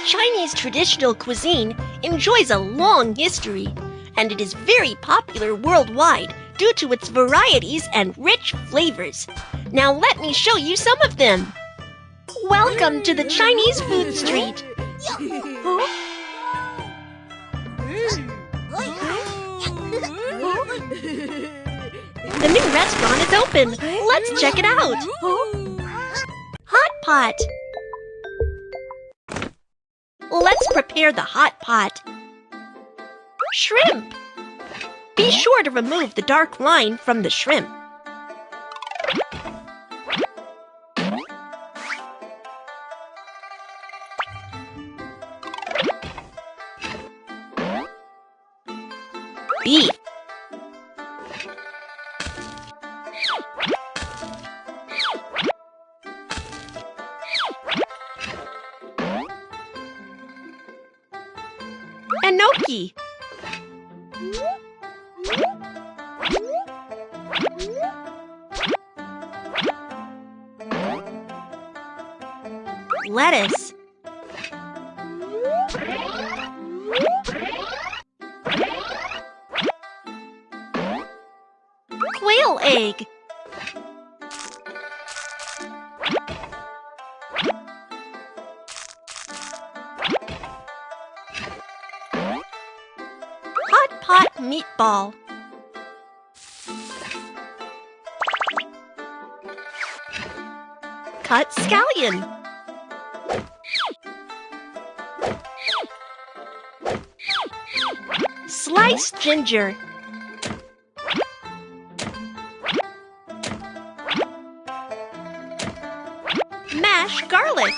Chinese traditional cuisine enjoys a long history, and it is very popular worldwide due to its varieties and rich flavors. Now let me show you some of them. Welcome to the Chinese food street. The new restaurant is open. Let's check it out. Hot pot. Let's prepare the hot pot. Shrimp. Be sure to remove the dark line from the shrimp. Beef. Enoki. Lettuce. Quail egg. Hot pot meatball. Cut scallion. Sliced ginger. Mashed garlic.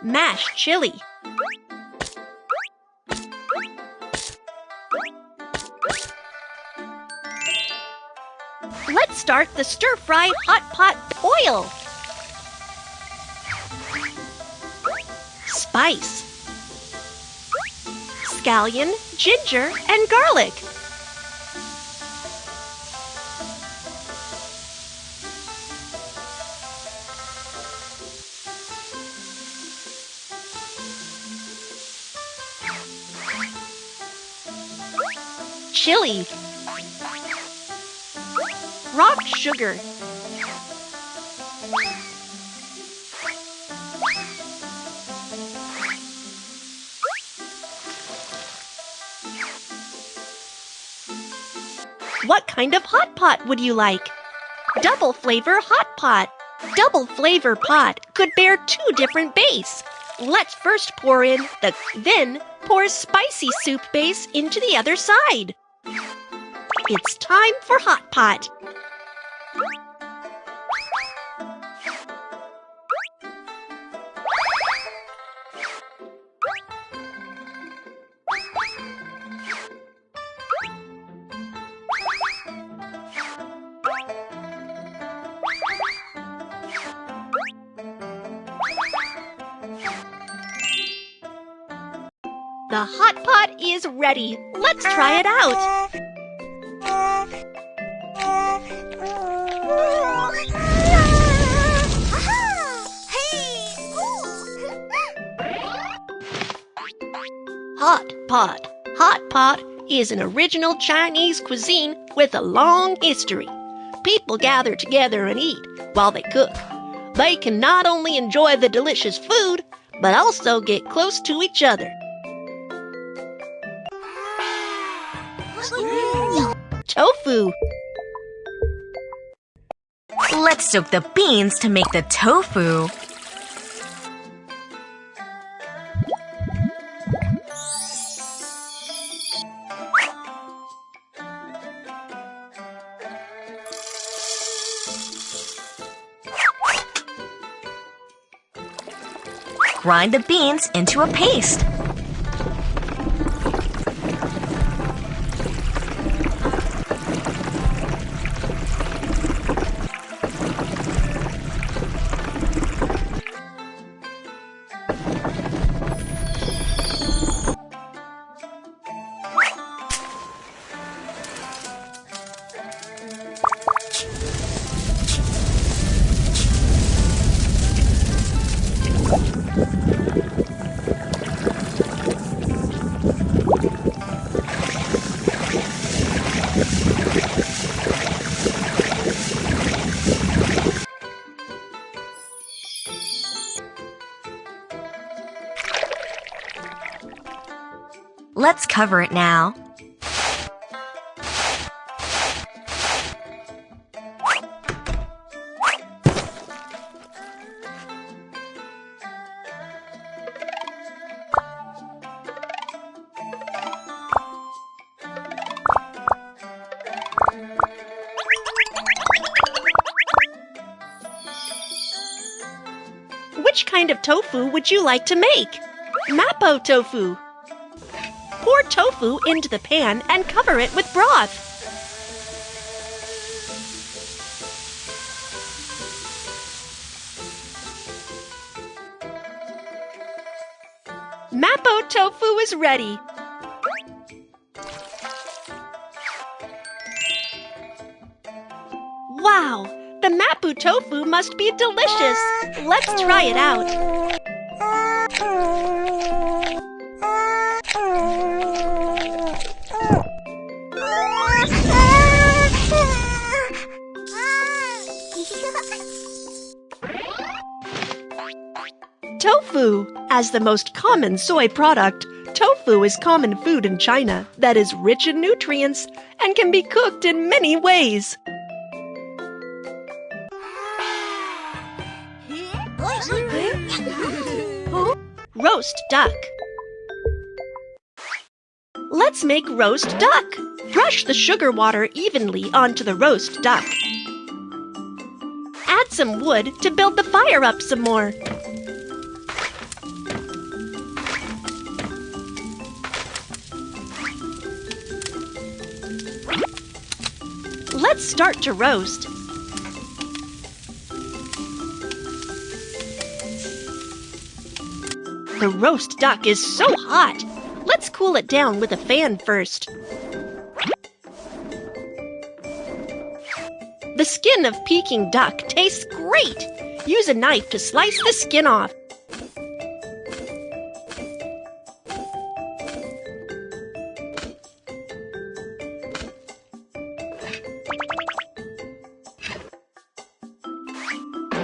Mashed chili. Let's start the stir-fry hot pot boil. Spice. Scallion, ginger, and garlic. Chili. Rock sugar. What kind of hot pot would you like? Double flavor hot pot. Double flavor pot could bear 2 different base. Let's first pour in then pour spicy soup base into the other side. It's time for hot pot. The hot pot is ready. Let's try it out. Hot pot. Hot pot is an original Chinese cuisine with a long history. People gather together and eat while they cook. They can not only enjoy the delicious food, but also get close to each other. Tofu. Let's soak the beans to make the tofu. Grind the beans into a paste. Let's cover it now. Which kind of tofu would you like to make? Mapo tofu. Pour tofu into the pan and cover it with broth. Mapo tofu is ready. Wow! The mapo tofu must be delicious. Let's try it out. Tofu. As the most common soy product, tofu is common food in China that is rich in nutrients and can be cooked in many ways. Roast duck. Let's make roast duck. Brush the sugar water evenly onto the roast duck. Add some wood to build the fire up some more. Let's start to roast. The roast duck is so hot. Let's cool it down with a fan first. The skin of Peking duck tastes great. Use a knife to slice the skin off.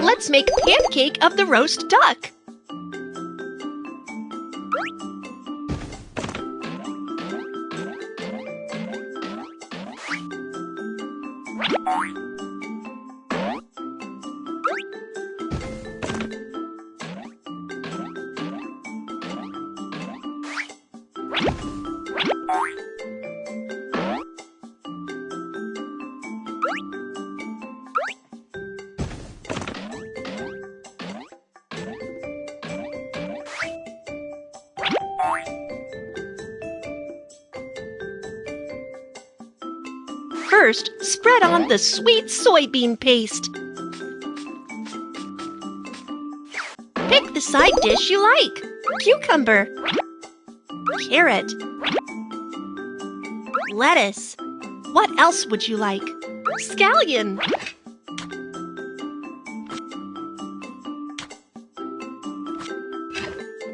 Let's make a pancake of the roast duck. First, spread on the sweet soybean paste. Pick the side dish you like. Cucumber, carrot, lettuce. What else would you like? Scallion.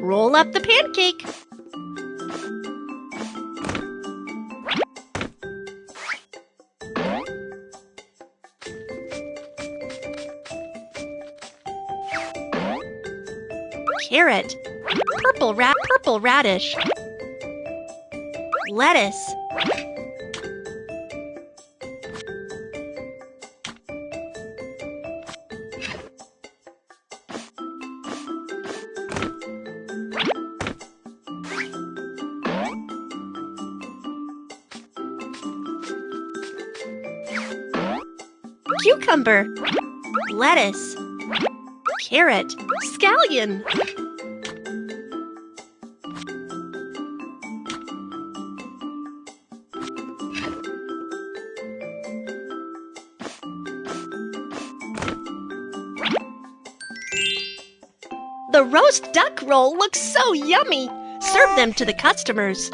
Roll up the pancake. Carrot, purple radish, lettuce, cucumber, lettuce, carrot, scallion. The roast duck roll looks so yummy. Serve them to the customers.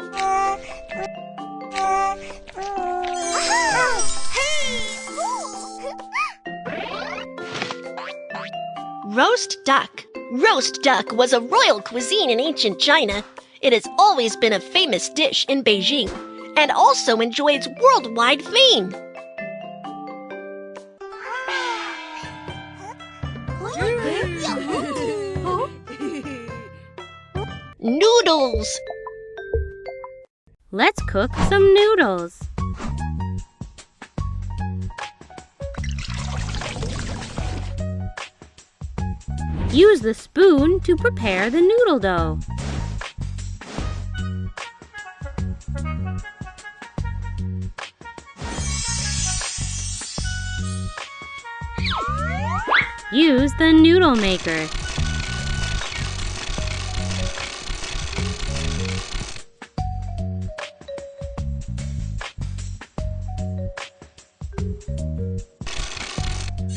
Roast duck. Roast duck was a royal cuisine in ancient China. It has always been a famous dish in Beijing and also enjoys worldwide fame. Noodles. Let's cook some noodles. Use the spoon to prepare the noodle dough. Use the noodle maker.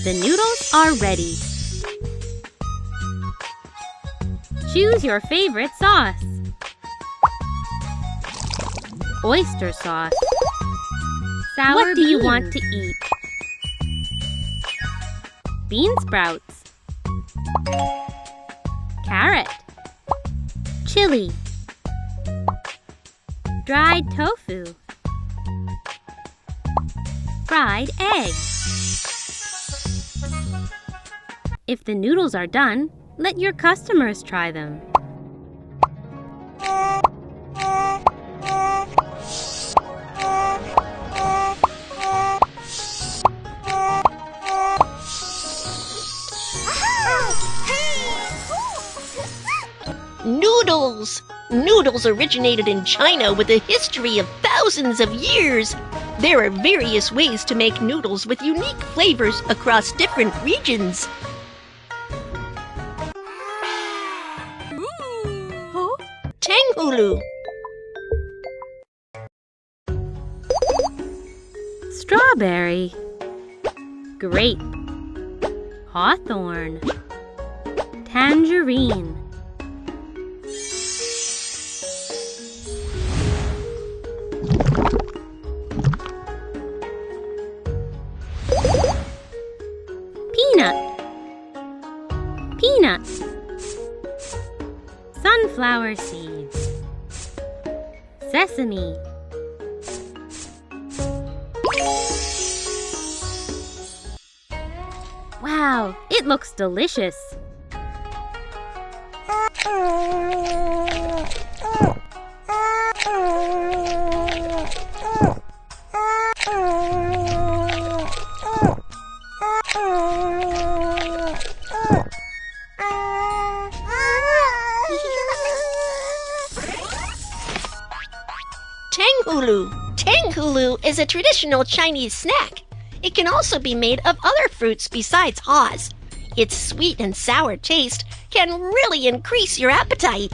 The noodles are ready. Choose your favorite sauce. Oyster sauce. Sour What do you beans. want to eat? Bean sprouts. Carrot. Chili. Dried tofu. Fried egg. If the noodles are done, let your customers try them. Noodles! Noodles originated in China with a history of thousands of years. There are various ways to make noodles with unique flavors across different regions. Tanghulu. Strawberry. Grape. Hawthorn. Tangerine. Peanut. Peanuts. Sunflower seeds. Sesame. Wow, it looks delicious. Tanghulu. Tanghulu is a traditional Chinese snack. It can also be made of other fruits besides haws. Its sweet and sour taste can really increase your appetite.